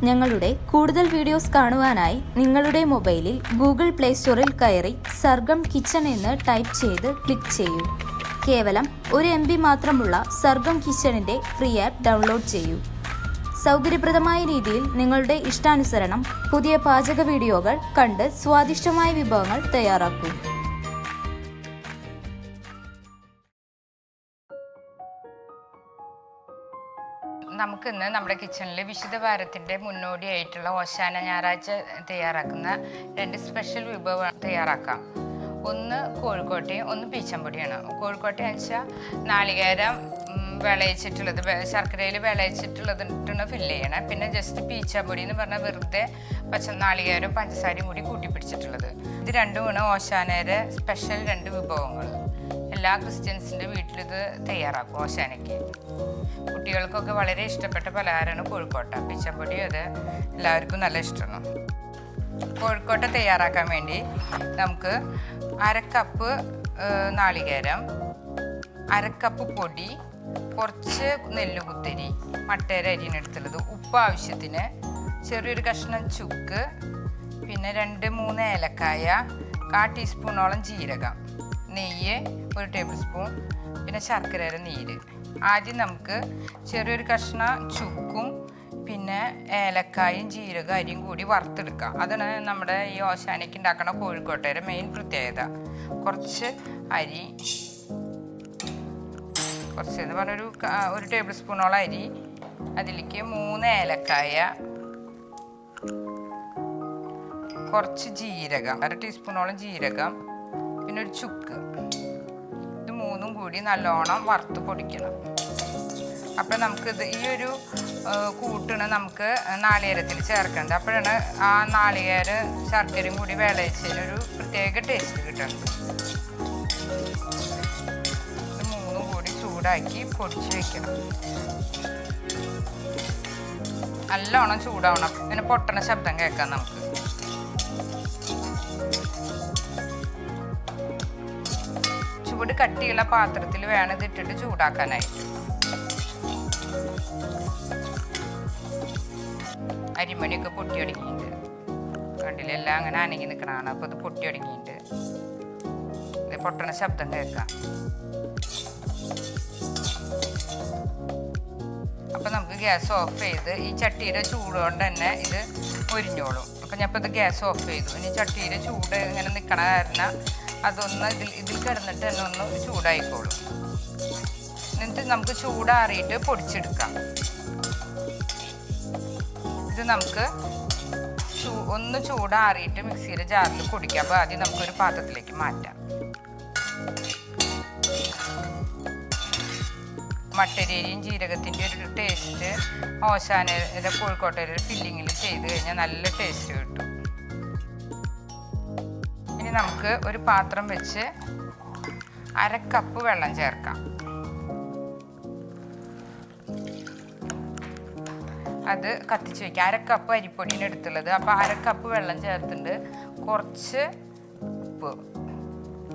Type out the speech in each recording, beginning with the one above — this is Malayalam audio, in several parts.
ഞങ്ങളുടെ കൂടുതൽ വീഡിയോസ് കാണുവാനായി നിങ്ങളുടെ മൊബൈലിൽ ഗൂഗിൾ പ്ലേ സ്റ്റോറിൽ കയറി സർഗം കിച്ചൺ എന്ന് ടൈപ്പ് ചെയ്ത് ക്ലിക്ക് ചെയ്യൂ. കേവലം 1 MB മാത്രമുള്ള സർഗം കിച്ചണിൻ്റെ ഫ്രീ ആപ്പ് ഡൗൺലോഡ് ചെയ്യൂ. സൗകര്യപ്രദമായ രീതിയിൽ നിങ്ങളുടെ ഇഷ്ടാനുസരണം പുതിയ പാചക വീഡിയോകൾ കണ്ട് സ്വാദിഷ്ടമായ വിഭവങ്ങൾ തയ്യാറാക്കൂ. നമുക്കിന്ന് നമ്മുടെ കിച്ചണിൽ വിശുദ്ധ വാരത്തിൻ്റെ മുന്നോടിയായിട്ടുള്ള ഓശാന ഞായറാഴ്ച തയ്യാറാക്കുന്ന 2 സ്പെഷ്യൽ വിഭവം തയ്യാറാക്കാം. ഒന്ന് കോഴിക്കോട്ടയും ഒന്ന് പീച്ചമ്പൊടിയാണ്. കോഴിക്കോട്ടയെന്ന് വെച്ചാൽ നാളികേരം വിളയിച്ചിട്ടുള്ളത്, ശർക്കരയിൽ വിളയിച്ചിട്ടുള്ളതിട്ടാണ് ഫില്ല് ചെയ്യണം. പിന്നെ ജസ്റ്റ് പീച്ചപ്പൊടി എന്ന് പറഞ്ഞാൽ വെറുതെ നാളികേരം പഞ്ചസാരയും കൂടി കൂട്ടിപ്പിടിച്ചിട്ടുള്ളത്. ഇത് രണ്ടുമാണ് ഓശാനയുടെ സ്പെഷ്യൽ 2 വിഭവങ്ങൾ. എല്ലാ ക്രിസ്ത്യൻസിൻ്റെ വീട്ടിലിത് തയ്യാറാക്കും ഓശാനയ്ക്ക്. കുട്ടികൾക്കൊക്കെ വളരെ ഇഷ്ടപ്പെട്ട പലഹാരമാണ് കോഴിക്കോട്ട. പീച്ചപ്പൊടിയും അത് എല്ലാവർക്കും നല്ല ഇഷ്ടമാണ്. കോഴിക്കോട്ട തയ്യാറാക്കാൻ വേണ്ടി നമുക്ക് 1/2 കപ്പ് നാളികേരം, 1/2 കപ്പ് പൊടി, കുറച്ച് നെല്ലുകുത്തിരി, മട്ടേര അരിനെടുത്തുള്ളത്, ഉപ്പ് ആവശ്യത്തിന്, ചെറിയൊരു കഷ്ണം ചുക്ക്, പിന്നെ 2-3 ഏലക്കായ, 1/4 ടീസ്പൂണോളം ജീരകം, നെയ്യ് 1 ടേബിൾ സ്പൂൺ, പിന്നെ ശർക്കരയുടെ നീര്. ആദ്യം നമുക്ക് ചെറിയൊരു കഷ്ണം ചുക്കും പിന്നെ ഏലക്കായും ജീരകം അരിയും കൂടി വറുത്തെടുക്കാം. അതാണ് നമ്മുടെ ഈ ഓശാനയ്ക്ക് ഉണ്ടാക്കുന്ന കോഴിക്കോട്ടയുടെ മെയിൻ പ്രത്യേകത. കുറച്ച് അരി, കുറച്ചെന്ന് പറഞ്ഞൊരു 1 ടേബിൾ സ്പൂണോളം അരി, അതിലേക്ക് 3 ഏലക്കായ, കുറച്ച് ജീരകം, 1/2 ടീസ്പൂണോളം ജീരകം, പിന്നെ ഒരു ചുക്ക്. ഇത് 3ഉം കൂടി നല്ലോണം വറുത്ത് പൊടിക്കണം. അപ്പം നമുക്കിത് ഈ ഒരു കൂട്ടിന് നമുക്ക് നാളികേരത്തിൽ ചേർക്കേണ്ടത്. അപ്പോഴാണ് ആ നാളികേര ശർക്കരയും കൂടി വിളയിച്ചതിനൊരു പ്രത്യേക ടേസ്റ്റ് കിട്ടുന്നത്. ഇത് 3ഉം കൂടി ചൂടാക്കി പൊടിച്ച് വെക്കണം. നല്ലോണം ചൂടാവണം. പിന്നെ പൊട്ടണ ശബ്ദം കേൾക്കാം നമുക്ക്. ചൂട് കട്ടിയുള്ള പാത്രത്തിൽ വേണം ഇതിട്ടിട്ട് ചൂടാക്കാനായിട്ട്. അരിമണിയൊക്കെ പൊട്ടി ഒടുങ്ങിയിട്ടുണ്ട്. കണ്ടിലെല്ലാം അങ്ങനെ അനങ്ങി നിൽക്കണതാണ്. അപ്പോൾ ഇത് പൊട്ടി ഒടുങ്ങിയിട്ടുണ്ട്. ഇത് പൊട്ടണ ശബ്ദം കേൾക്കാം. അപ്പം നമുക്ക് ഗ്യാസ് ഓഫ് ചെയ്ത് ഈ ചട്ടിയുടെ ചൂട് കൊണ്ട് തന്നെ ഇത് ഒരിഞ്ഞോളും. അപ്പം ഞാൻ ഇപ്പോൾ ഇത് ഗ്യാസ് ഓഫ് ചെയ്തു. ഇനി ചട്ടിയുടെ ചൂട് ഇങ്ങനെ നിൽക്കണ കാരണം അതൊന്ന് ഇതിൽ കിടന്നിട്ട് തന്നെ ഒന്ന് ചൂടായിക്കോളും. എന്നിട്ട് നമുക്ക് ചൂടാറിയിട്ട് പൊടിച്ചെടുക്കാം. ഇത് നമുക്ക് ഒന്ന് ചൂടാറിയിട്ട് മിക്സിയുടെ ജാറിൽ പൊടിക്കാം. അപ്പോൾ ആദ്യം നമുക്കൊരു പാത്രത്തിലേക്ക് മാറ്റാം. മട്ടരിയും ജീരകത്തിൻ്റെ ഒരു ടേസ്റ്റ് ഓശാനയുടെ കോഴിക്കോട്ടയുടെ ഒരു ഫില്ലിങ്ങിൽ ചെയ്ത് കഴിഞ്ഞാൽ നല്ല ടേസ്റ്റ് കിട്ടും. ഇനി നമുക്ക് ഒരു പാത്രം വെച്ച് 1/2 കപ്പ് വെള്ളം ചേർക്കാം. അത് കത്തിച്ച് വയ്ക്കാം. 1/2 കപ്പ് അരിപ്പൊടിയാണ് എടുത്തുള്ളത്. അപ്പോൾ 1/2 കപ്പ് വെള്ളം ചേർത്തിട്ട് കുറച്ച് ഉപ്പ്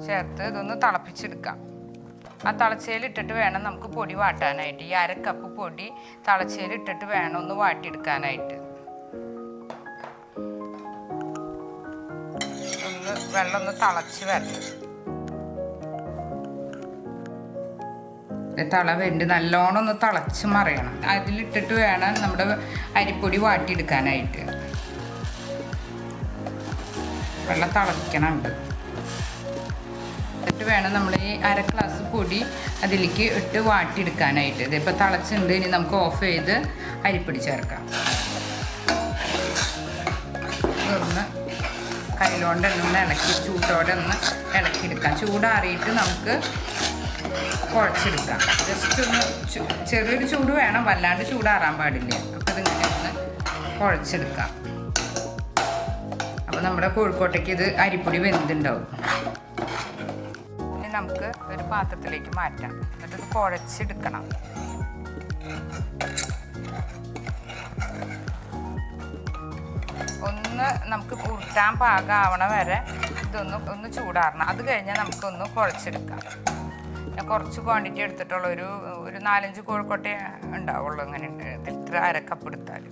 ചേർത്ത് ഇതൊന്ന് തിളപ്പിച്ചെടുക്കാം. ആ തിളച്ചയിലിട്ടിട്ട് വേണം നമുക്ക് പൊടി വാട്ടാനായിട്ട്. ഈ 1/2 കപ്പ് പൊടി തിളച്ചയിലിട്ടിട്ട് വേണം ഒന്ന് വാട്ടിയെടുക്കാനായിട്ട്. വെള്ളം ഒന്ന് തിളച്ച് വരണം. തള വെണ്ട് നല്ലോണം ഒന്ന് തിളച്ച് മറിയണം. അതിലിട്ടിട്ട് വേണം നമ്മുടെ അരിപ്പൊടി വാട്ടിയെടുക്കാനായിട്ട്. വെള്ളം തിളയ്ക്കണുണ്ട്. എന്നിട്ട് വേണം നമ്മൾ ഈ 1/2 ഗ്ലാസ് പൊടി അതിലേക്ക് ഇട്ട് വാട്ടിയെടുക്കാനായിട്ട്. ഇതിപ്പോൾ തിളച്ചുണ്ട്. ഇനി നമുക്ക് ഓഫ് ചെയ്ത് അരിപ്പൊടി ചേർക്കാം. ഒന്ന് കയ്യിലോണ്ട് ഒന്ന് ഇളക്കി ചൂട്ടോടെ ഒന്ന് ഇളക്കിയെടുക്കാം. ചൂടാറിയിട്ട് നമുക്ക് കുഴച്ചെടുക്കാം. ജസ്റ്റ് ഒന്ന് ചെറിയൊരു ചൂട് വേണം, വല്ലാണ്ട് ചൂടാറാൻ പാടില്ല. അപ്പോൾ ഇതിങ്ങനെ ഒന്ന് കുഴച്ചെടുക്കാം. അപ്പോൾ നമ്മുടെ കോഴിക്കോട്ടയ്ക്ക് ഇത് അരിപ്പൊടി വെന്തുണ്ടാവും. ഇനി നമുക്ക് ഒരു പാത്രത്തിലേക്ക് മാറ്റാം. എന്നിട്ട് ഇത് കുഴച്ചെടുക്കണം. ഒന്ന് നമുക്ക് ഉരുട്ടാൻ പാകമാവണ വരെ ഇതൊന്ന് ചൂടാറണം. അത് കഴിഞ്ഞാൽ നമുക്കൊന്ന് കുഴച്ചെടുക്കാം. ഞാൻ കുറച്ച് ക്വാണ്ടിറ്റി എടുത്തിട്ടുള്ള ഒരു 4-5 കോഴിക്കോട്ട ഉണ്ടാവുള്ളൂ. അങ്ങനെ ഇത്ര 1/2 കപ്പ് എടുത്താൽ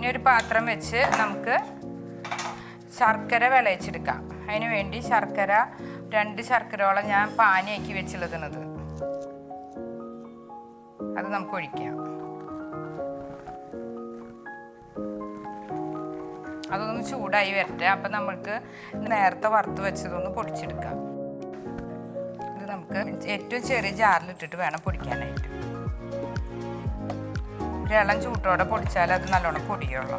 ഇനി ഒരു പാത്രം വെച്ച് നമുക്ക് ശർക്കര വിളയിച്ചെടുക്കാം. അതിന് വേണ്ടി ശർക്കര 2 ശർക്കരയോളം ഞാൻ പാനിയാക്കി വെച്ചുള്ളത് അത് നമുക്ക് ഒഴിക്കാം. അതൊന്ന് ചൂടായി വരട്ടെ. അപ്പം നമുക്ക് നേരത്തെ വറുത്ത് വെച്ചതൊന്ന് പൊടിച്ചെടുക്കാം. ഇത് നമുക്ക് ഏറ്റവും ചെറിയ ജാറിലിട്ടിട്ട് വേണം പൊടിക്കാനായിട്ട്. ഒരു ഇളം ചൂട്ടോടെ പൊടിച്ചാൽ അത് നല്ലോണം പൊടിയുള്ളൂ.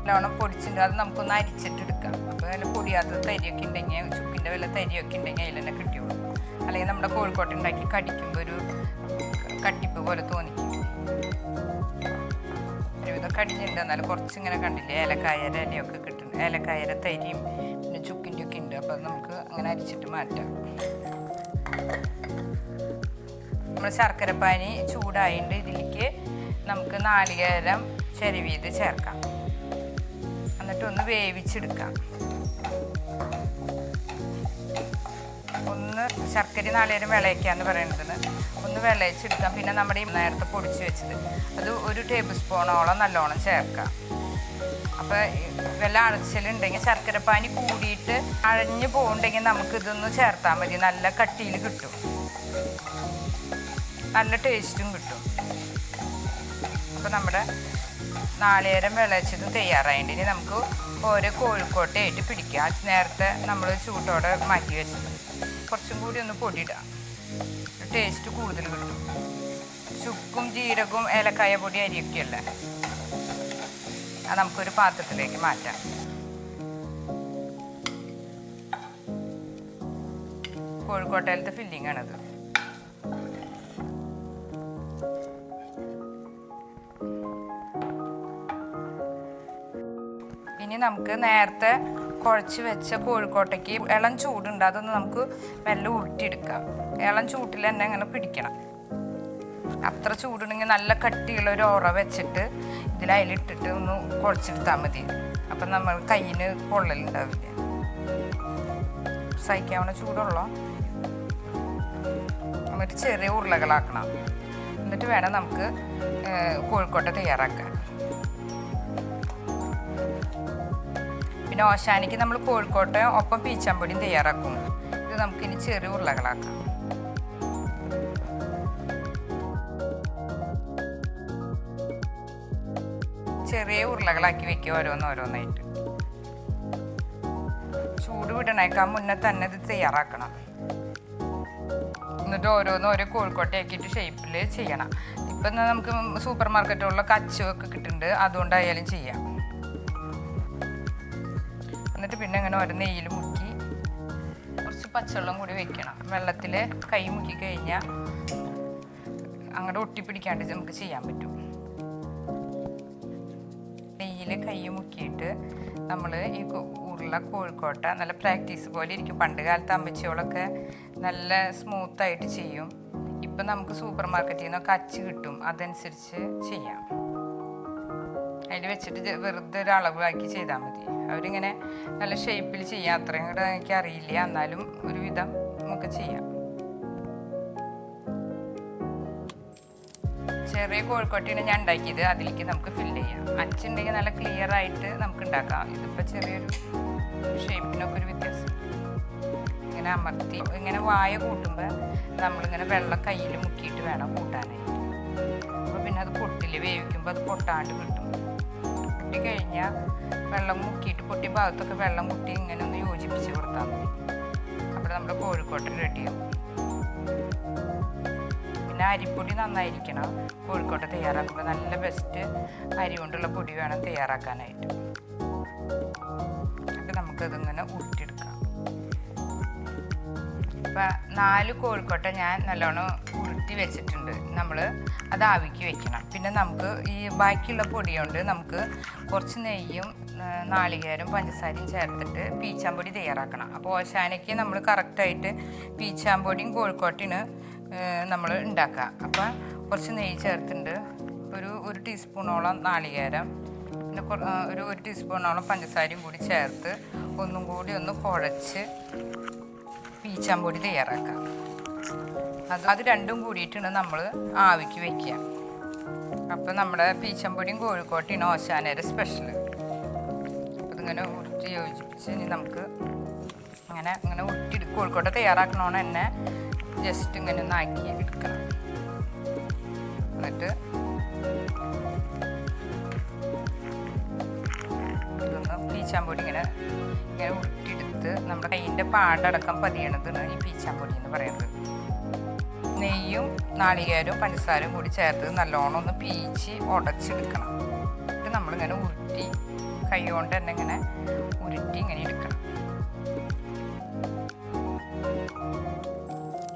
നല്ലോണം പൊടിച്ചിട്ട് അത് നമുക്കൊന്ന് അരിച്ചിട്ടെടുക്കാം. അപ്പോൾ അതിന് പൊടിയാത്ത തരിയൊക്കെ ഉണ്ടെങ്കിൽ, ചുക്കിൻ്റെ വല്ല തരിയൊക്കെ ഉണ്ടെങ്കിൽ അതിൽ തന്നെ കിട്ടിയുള്ളൂ. അല്ലെങ്കിൽ നമ്മുടെ കോഴിക്കോട്ട ഉണ്ടാക്കി കടിക്കുമ്പോൾ ഒരു കട്ടിപ്പ് പോലെ തോന്നിക്കും. ഒരുവിധം കടിഞ്ഞിട്ടുണ്ട്, എന്നാലും കുറച്ചിങ്ങനെ കണ്ടില്ലേ ഏലക്കായര ഇലയൊക്കെ കിട്ടുന്നുണ്ട്. ഏലക്കായര തരിയും പിന്നെ ചുക്കിൻ്റെ ഒക്കെ ഉണ്ട്. അപ്പോൾ അത് നമുക്ക് അങ്ങനെ അരിച്ചിട്ട് മാറ്റാം. നമ്മൾ ശർക്കരപ്പാനി ചൂടായിട്ട് ഇതിലേക്ക് നമുക്ക് നാളികേരം ചിരവിയത് ചേർക്കാം. എന്നിട്ട് ഒന്ന് വേവിച്ചെടുക്കാം. ഒന്ന് ശർക്കര നാളികേരം വിളയിക്കാന്ന് പറയുന്നത് ഒന്ന് വിളയിച്ചെടുക്കാം. പിന്നെ നമ്മുടെ ഈ നേരത്തെ പൊടിച്ച് വെച്ചത് അത് 1 ടേബിൾ സ്പൂണോളം നല്ലോണം ചേർക്കാം. അപ്പോൾ വല്ല അടച്ചിലുണ്ടെങ്കിൽ ശർക്കരപ്പാനി കൂടിയിട്ട് അഴഞ്ഞു പോകുന്നുണ്ടെങ്കിൽ നമുക്കിതൊന്ന് ചേർത്താൽ മതി. നല്ല കട്ടിയിൽ കിട്ടും, നല്ല ടേസ്റ്റും കിട്ടും. അപ്പോൾ നമ്മുടെ നാളികേരം വിളയിച്ചത് തയ്യാറായിട്ട് ഇനി നമുക്ക് ഓരോ കോഴിക്കോട്ടയായിട്ട് പിടിക്കാം. നേരത്തെ നമ്മൾ ചൂട്ടോടെ മാറ്റി വെച്ചത് കുറച്ചും കൂടി ഒന്ന് പൊടിയിടാം, ടേസ്റ്റ് കൂടുതൽ കിട്ടും. ചുക്കും ജീരകവും ഏലക്കായ പൊടി അരിയൊക്കെ അല്ലേ, അത് നമുക്കൊരു പാത്രത്തിലേക്ക് മാറ്റാം. കോഴിക്കോട്ടയിലത്തെ ഫില്ലിംഗ് ആണത്. ഇനി നമുക്ക് നേരത്തെ കുഴച്ച് വെച്ച കോഴിക്കോട്ടയ്ക്ക് ഇളം ചൂടുണ്ട്, അതൊന്ന് നമുക്ക് മെല്ലെ ഉരുട്ടിയെടുക്കാം. ഇളം ചൂട്ടിൽ തന്നെ അങ്ങനെ പിടിക്കണം. അത്ര ചൂടുണ്ടെങ്കിൽ നല്ല കട്ടിയുള്ള ഒരു ഉറ വെച്ചിട്ട് അതിലിട്ടിട്ട് ഒന്ന് കുഴച്ചെടുത്താൽ മതി. അപ്പം നമ്മൾ കയ്യിന് പൊള്ളലുണ്ടാവില്ല. സഹിക്കാവുന്ന ചൂടുള്ളോ. എന്നിട്ട് ചെറിയ ഉരുളകളാക്കണം. എന്നിട്ട് വേണം നമുക്ക് കോഴിക്കോട്ട തയ്യാറാക്കാൻ. പിന്നെ ഓശാനിക്ക് നമ്മൾ കോഴിക്കോട്ട ഒപ്പം പീച്ചാമ്പൊടിയും തയ്യാറാക്കും. ഇത് നമുക്കിനി ചെറിയ ഉരുളകളാക്കാം. ചെറിയ ഉരുളകളാക്കി വെക്കുക ഓരോന്നോരോന്നായിട്ട്. ചൂട് വിടണേക്കാൻ മുന്നേ തന്നെ ഇത് തയ്യാറാക്കണം. എന്നിട്ട് ഓരോ കോഴിക്കോട്ടയാക്കിയിട്ട് ഷേപ്പിൽ ചെയ്യണം. ഇപ്പം നമുക്ക് സൂപ്പർ മാർക്കറ്റുകളിലൊക്കെ അച്ചുമൊക്കെ കിട്ടുന്നുണ്ട്, അതുകൊണ്ടായാലും ചെയ്യാം. എന്നിട്ട് പിന്നെ ഇങ്ങനെ ഓരോ നെയ്യിൽ മുക്കി കുറച്ച് പച്ചവെള്ളം കൂടി വെക്കണം. വെള്ളത്തിൽ കൈ മുക്കി കഴിഞ്ഞാൽ അങ്ങോട്ട് ഒട്ടിപ്പിടിക്കാണ്ട് നമുക്ക് ചെയ്യാൻ പറ്റും. നെയ്യിൽ കൈ മുക്കിയിട്ട് നമ്മൾ ഈ കോഴിക്കോട്ട നല്ല പ്രാക്ടീസ് പോലെ ഇരിക്കും. പണ്ട് കാലത്ത് അമ്മച്ചിയോളൊക്കെ നല്ല സ്മൂത്തായിട്ട് ചെയ്യും. ഇപ്പം നമുക്ക് സൂപ്പർ മാർക്കറ്റിൽ നിന്നൊക്കെ അച്ച് കിട്ടും, അതനുസരിച്ച് ചെയ്യാം. അതിൽ വെച്ചിട്ട് വെറുതെ ഒരു അളവാക്കി ചെയ്താൽ മതി. അവരിങ്ങനെ നല്ല ഷേപ്പിൽ ചെയ്യാം. അത്രയും കൂടെ എനിക്കറിയില്ല, എന്നാലും ഒരുവിധം നമുക്ക് ചെയ്യാം. ചെറിയ കോഴിക്കോട്ടയാണ് ഞാൻ ഉണ്ടാക്കിയത്, അതിലേക്ക് നമുക്ക് ഫില്ല് ചെയ്യാം. അച്ചുണ്ടെങ്കിൽ നല്ല ക്ലിയർ ആയിട്ട് നമുക്ക് ഉണ്ടാക്കാം. ഇതിപ്പോൾ ചെറിയൊരു ഷേപ്പിനൊക്കെ ഒരു വ്യത്യാസം. ഇങ്ങനെ അമർത്തി ഇങ്ങനെ വായ കൂട്ടുമ്പോൾ നമ്മളിങ്ങനെ വെള്ളം കയ്യിൽ മുക്കിയിട്ട് വേണം കൂട്ടാനായിട്ട്. അപ്പോൾ പിന്നെ അത് പൊട്ടിൽ വേവിക്കുമ്പോൾ അത് പൊട്ടാണ്ട് കിട്ടും. പൊട്ടി കഴിഞ്ഞാൽ വെള്ളം മുക്കിയിട്ട് പൊട്ടിയ ഭാഗത്തൊക്കെ വെള്ളം മുട്ടി ഇങ്ങനെ ഒന്ന് യോജിപ്പിച്ച് കൊടുത്താൽ മതി. അപ്പോൾ നമ്മുടെ കോഴിക്കോട്ട റെഡിയാവും. പിന്നെ അരിപ്പൊടി നന്നായിരിക്കണം. കോഴിക്കോട്ട തയ്യാറാക്കുമ്പോൾ നല്ല ബെസ്റ്റ് അരി കൊണ്ടുള്ള പൊടി വേണം തയ്യാറാക്കാനായിട്ട്. അപ്പോൾ നമുക്കതിങ്ങനെ ഉരുട്ടിയെടുക്കാം. ഇപ്പം 4 കോഴിക്കോട്ട ഞാൻ നല്ലോണം ഉരുട്ടി വെച്ചിട്ടുണ്ട്. നമ്മൾ അത് ആവിക്ക് വെക്കണം. പിന്നെ നമുക്ക് ഈ ബാക്കിയുള്ള പൊടി കൊണ്ട് നമുക്ക് കുറച്ച് നെയ്യും നാളികേരം പഞ്ചസാരയും ചേർത്തിട്ട് പീച്ചാമ്പൊടി തയ്യാറാക്കണം. അപ്പോൾ ഓശാനയ്ക്ക് നമ്മൾ കറക്റ്റായിട്ട് പീച്ചാമ്പൊടിയും കോഴിക്കോട്ടിന് നമ്മൾ ഉണ്ടാക്കുക. അപ്പം കുറച്ച് നെയ്യ് ചേർത്തിട്ടുണ്ട്, ഒരു ടീസ്പൂണോളം നാളികേരം, പിന്നെ ഒരു ടീസ്പൂണോളം പഞ്ചസാരയും കൂടി ചേർത്ത് ഒന്നും കൂടി ഒന്ന് കുഴച്ച് പീച്ചാമ്പൊടി തയ്യാറാക്കാം. അത് രണ്ടും കൂടിയിട്ടാണ് നമ്മൾ ആവിക്ക് വയ്ക്കുക. അപ്പോൾ നമ്മുടെ പീച്ചമ്പൊടിയും കോഴിക്കോട്ടയാണ് ഓശാനയുടെ സ്പെഷ്യൽ. അപ്പോൾ ഇതിങ്ങനെ ഉരുട്ടി യോജിപ്പിച്ച് ഇനി നമുക്ക് അങ്ങനെ ഉരുട്ടി കോഴിക്കോട്ട തയ്യാറാക്കണമെന്ന് തന്നെ ജസ്റ്റ് ഇങ്ങനെ ഒന്ന് ആക്കി എടുക്കണം. എന്നിട്ട് ഇതൊന്ന് പീച്ചാമ്പൊടി ഇങ്ങനെ ഉരുട്ടിയെടുത്ത് നമ്മുടെ കയ്യിൻ്റെ പാടടക്കം പതിയണതാണ് ഈ പീച്ചാമ്പൊടി എന്ന് പറയുന്നത്. നെയ്യും നാളികേരവും പഞ്ചസാരയും കൂടി ചേർത്ത് നല്ലോണം ഒന്ന് പീച്ച് ഉടച്ചെടുക്കണം. എന്നിട്ട് നമ്മളിങ്ങനെ ഉരുട്ടി കൈ കൊണ്ട് തന്നെ ഇങ്ങനെ ഉരുട്ടി ഇങ്ങനെ എടുക്കണം.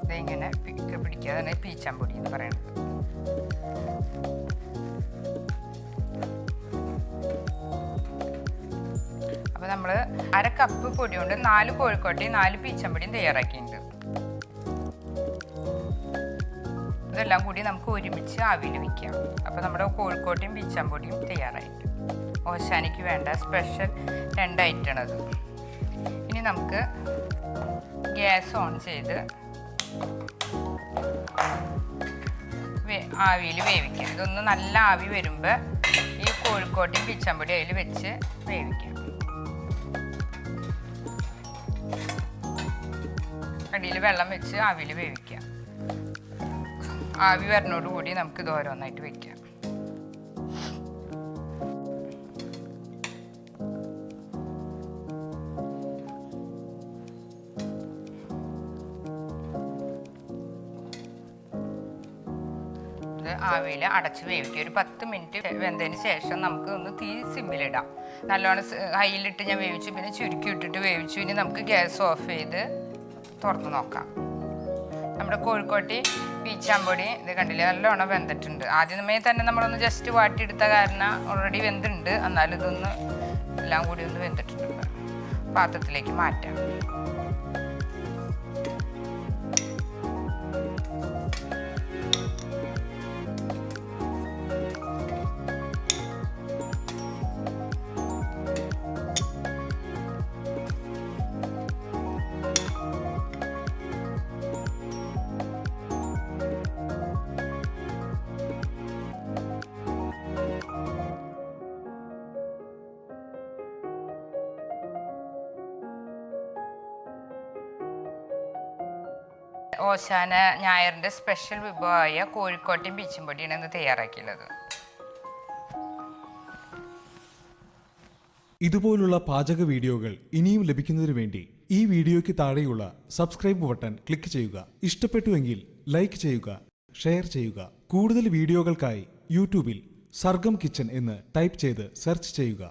ഇതിങ്ങനെ പിടിക്കാതെ പീച്ചാമ്പൊടി എന്ന് പറയുന്നത്. അപ്പോൾ നമ്മൾ 1/2 കപ്പ് പൊടി കൊണ്ട് 4 കോഴിക്കോട്ടയും 4 പീച്ചമ്പൊടിയും തയ്യാറാക്കിയിട്ടുണ്ട്. ഇതെല്ലാം കൂടി നമുക്ക് ഒരുമിച്ച് ആവിയിൽ വയ്ക്കാം. അപ്പോൾ നമ്മുടെ കോഴിക്കോട്ടയും പീച്ചാമ്പൊടിയും തയ്യാറായിട്ട് ഓശാനിക്ക് വേണ്ട സ്പെഷ്യൽ 2 ഐറ്റമാണത്. ഇനി നമുക്ക് ഗ്യാസ് ഓൺ ചെയ്ത് ആവിയിൽ വേവിക്കാം. ഇതൊന്ന് നല്ല ആവി വരുമ്പോൾ ഈ കോഴിക്കോട്ടയും പീച്ചാമ്പൊടി അതിൽ വെച്ച് വേവിക്കാം. അടിയിൽ വെള്ളം വെച്ച് ആവിയിൽ വേവിക്കാം. ആവി വരുന്നതോടുകൂടി നമുക്ക് ഇത് ഓരോന്നായിട്ട് വെക്കാം. ഇത് ആവിയിൽ അടച്ച് വേവിക്കുക. ഒരു 10 മിനിറ്റ് വെന്തതിന് ശേഷം നമുക്ക് ഒന്ന് തീ സിമ്മിലിടാം. നല്ലോണം ഹൈയിലിട്ട് ഞാൻ വേവിച്ചു, പിന്നെ ചുരുക്കി ഇട്ടിട്ട് വേവിച്ചു. ഇനി നമുക്ക് ഗ്യാസ് ഓഫ് ചെയ്ത് തുറന്ന് നോക്കാം. നമ്മുടെ കോഴിക്കോട്ടി പീച്ചാമ്പൊടി ഇത് കണ്ടില്ലേ, നല്ലോണം വെന്തിട്ടുണ്ട്. ആദ്യമേ തന്നെ നമ്മളൊന്ന് ജസ്റ്റ് വാട്ടിയെടുത്ത കാരണം ഓൾറെഡി വെന്തുണ്ട്. എന്നാലും ഇതൊന്ന് എല്ലാം കൂടി ഒന്ന് വെന്തിട്ടുണ്ട്. പാത്രത്തിലേക്ക് മാറ്റാം. ഓശാന ഞായറിൻ്റെ സ്പെഷ്യൽ വിഭവമായ കോഴിക്കോട്ടയും പീച്ചുംപൊടിയാണ് ഇന്ന് തയ്യാറാക്കിയുള്ളത്. ഇതുപോലുള്ള പാചക വീഡിയോകൾ ഇനിയും ലഭിക്കുന്നതിനു വേണ്ടി ഈ വീഡിയോയ്ക്ക് താഴെയുള്ള സബ്സ്ക്രൈബ് ബട്ടൺ ക്ലിക്ക് ചെയ്യുക. ഇഷ്ടപ്പെട്ടുവെങ്കിൽ ലൈക്ക് ചെയ്യുക, ഷെയർ ചെയ്യുക. കൂടുതൽ വീഡിയോകൾക്കായി യൂട്യൂബിൽ സർഗം കിച്ചൻ എന്ന് ടൈപ്പ് ചെയ്ത് സെർച്ച് ചെയ്യുക.